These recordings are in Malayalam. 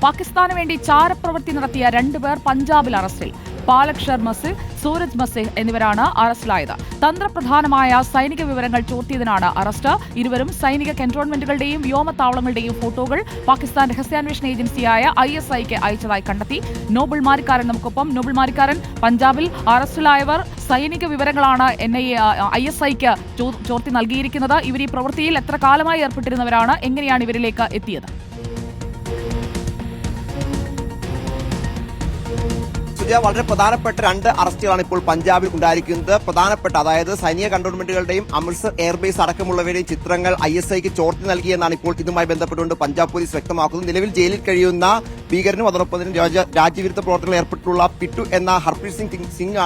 പാകിസ്ഥാന് വേണ്ടി ചാരപ്രവൃത്തി നടത്തിയ 2 പേർ പഞ്ചാബിൽ അറസ്റ്റിൽ. പാലക്ഷർ മസിഹ്, സൂരജ് മസിഹ് എന്നിവരാണ് അറസ്റ്റിലായത്. തന്ത്രപ്രധാനമായ സൈനിക വിവരങ്ങൾ ചോർത്തിയതിനാണ് അറസ്റ്റ്. ഇരുവരും സൈനിക കന്റോൺമെന്റുകളുടെയും വ്യോമത്താവളങ്ങളുടെയും ഫോട്ടോകൾ പാകിസ്ഥാൻ രഹസ്യാന്വേഷണ ഏജൻസിയായ ISIക്ക് അയച്ചതായി കണ്ടെത്തി. നോബിൾ മാരിക്കാരൻ നമുക്കൊപ്പം. നോബിൾ മാരിക്കാരൻ, പഞ്ചാബിൽ അറസ്റ്റിലായവർ സൈനിക വിവരങ്ങളാണ് ISIക്ക് ചോർത്തി നൽകിയിരിക്കുന്നത്. ഇവർ ഈ പ്രവൃത്തിയിൽ എത്ര കാലമായി ഏർപ്പെട്ടിരുന്നവരാണ്? എങ്ങനെയാണ് ഇവരിലേക്ക് എത്തിയത്? വളരെ പ്രധാനപ്പെട്ട 2 അറസ്റ്റുകളാണ് ഇപ്പോൾ പഞ്ചാബിൽ ഉണ്ടായിരിക്കുന്നത്. പ്രധാനപ്പെട്ട, അതായത് സൈനിക കന്റോൺമെന്റുകളുടെയും അമൃത്സർ എയർബേസ് അടക്കമുള്ളവരുടെയും ചിത്രങ്ങൾ ISIക്ക് ചോർത്തി നൽകിയെന്നാണ് ഇപ്പോൾ ഇതുമായി ബന്ധപ്പെട്ടുകൊണ്ട് പഞ്ചാബ് പോലീസ് വ്യക്തമാക്കുന്നത്. നിലവിൽ ജയിലിൽ കഴിയുന്ന ഭീകരനും അതോടൊപ്പം തന്നെ രാജ്യവിരുദ്ധ പ്രവർത്തനങ്ങളിൽ ഏർപ്പെട്ടുള്ള പിട്ടു എന്ന ഹർപ്രീത് സിംഗ്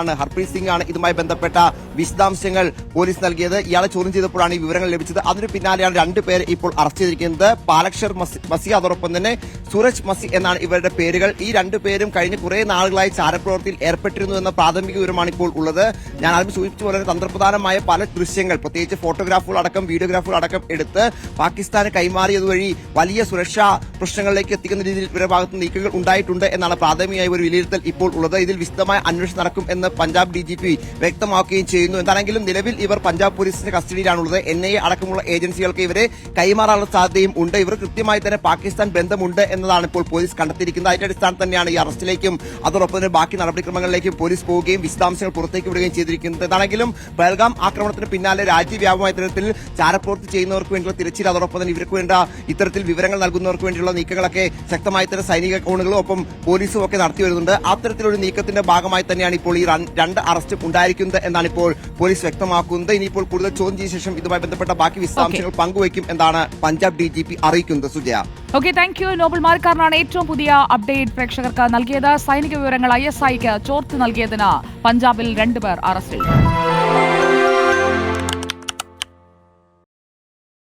ആണ് ഇതുമായി ബന്ധപ്പെട്ട വിശദാംശങ്ങൾ പോലീസ് നൽകിയത്. ഇയാളെ ചോദ്യം ചെയ്തപ്പോഴാണ് ഈ വിവരങ്ങൾ ലഭിച്ചത്. അതിന് പിന്നാലെയാണ് 2 പേരെ ഇപ്പോൾ അറസ്റ്റ് ചെയ്തിരിക്കുന്നത്. പാലക്ഷർ മസിഹ് അതോടൊപ്പം തന്നെ സൂരജ് മസിഹ് എന്നാണ് ഇവരുടെ പേരുകൾ. ഈ 2 പേരും കഴിഞ്ഞ കുറെ നാളുകളായി ചാരപ്രവൃത്തിയിൽ ഏർപ്പെട്ടിരുന്നു എന്ന പ്രാഥമിക വിവരമാണ് ഇപ്പോൾ ഉള്ളത്. ഞാൻ ആദ്യം സൂചിപ്പിച്ച പോലെ തന്ത്രപ്രധാനമായ പല ദൃശ്യങ്ങൾ, പ്രത്യേകിച്ച് ഫോട്ടോഗ്രാഫുകൾ അടക്കം വീഡിയോഗ്രാഫുകൾ അടക്കം എടുത്ത് പാകിസ്ഥാന് കൈമാറിയതുവഴി വലിയ സുരക്ഷാ പ്രശ്നങ്ങളിലേക്ക് എത്തിക്കുന്ന രീതിയിൽ ഇവരുടെ ഭാഗത്ത് നീക്കങ്ങൾ ഉണ്ടായിട്ടുണ്ട് എന്നാണ് പ്രാഥമികമായ ഒരു വിലയിരുത്തൽ ഇപ്പോൾ ഉള്ളത്. ഇതിൽ വിശദമായ അന്വേഷണം നടക്കും എന്ന് പഞ്ചാബ് DGP വ്യക്തമാക്കുകയും ചെയ്യുന്നു. എന്താണെങ്കിലും നിലവിൽ ഇവർ പഞ്ചാബ് പോലീസിന്റെ കസ്റ്റഡിയിലാണുള്ളത്. NIA അടക്കമുള്ള ഏജൻസികൾക്ക് ഇവരെ കൈമാറാനുള്ള സാധ്യതയും ഉണ്ട്. ഇവർ കൃത്യമായി തന്നെ പാകിസ്ഥാൻ ബന്ധമുണ്ട് എന്നതാണ് ഇപ്പോൾ പോലീസ് കണ്ടെത്തിയിരിക്കുന്നത്. അതിന്റെ അടിസ്ഥാനത്തിൽ തന്നെയാണ് ഈ അറസ്റ്റിലേക്കും അതോടൊപ്പം തന്നെ ബാക്കി നടപടിക്രമങ്ങളിലേക്കും പോലീസ് പോവുകയും വിശദാംശങ്ങൾ പുറത്തേക്ക് വിടുകയും ചെയ്തിരിക്കുന്നത്. എന്താണെങ്കിലും പഹൽഗാം ആക്രമണത്തിന് പിന്നാലെ രാജ്യവ്യാപകമായ തരത്തിൽ ചാരപ്രവൃത്തി ചെയ്യുന്നവർക്ക് വേണ്ടിയുള്ള തിരച്ചിൽ, അതോടൊപ്പം തന്നെ ഇവർക്ക് വേണ്ട ഇത്തരത്തിൽ വിവരങ്ങൾ നൽകുന്നവർക്ക് വേണ്ടിയുള്ള നീക്കങ്ങളൊക്കെ ശക്തമായി തന്നെ സൈനിക കോണുകളും ഒപ്പം പോലീസും ഒക്കെ നടത്തി വരുന്നുണ്ട്. അത്തരത്തിലൊരു നീക്കത്തിന്റെ ഭാഗമായി തന്നെയാണ് ഇപ്പോൾ ഈ 2 അറസ്റ്റും ഉണ്ടായിരിക്കുന്നത് എന്നാണ് ഇപ്പോൾ പോലീസ് വ്യക്തമാക്കുന്നത്. ഇനിയിപ്പോൾ കൂടുതൽ ചോദ്യം ചെയ്ത ശേഷം ഇതുമായി ബന്ധപ്പെട്ട ബാക്കി വിശദാംശങ്ങൾ പങ്കുവയ്ക്കും എന്നാണ് പഞ്ചാബ് DGP അറിയിക്കുന്നത്. Sujaya, thank you. നോബിൾ മാരിക്കാരനാണ് ഏറ്റവും പുതിയ അപ്ഡേറ്റ് പ്രേക്ഷകർക്ക് നൽകിയത്. സൈനിക വിവരങ്ങൾ ISIക്ക് ചോർത്തി നൽകിയതിന് പഞ്ചാബിൽ 2 പേർ അറസ്റ്റിൽ.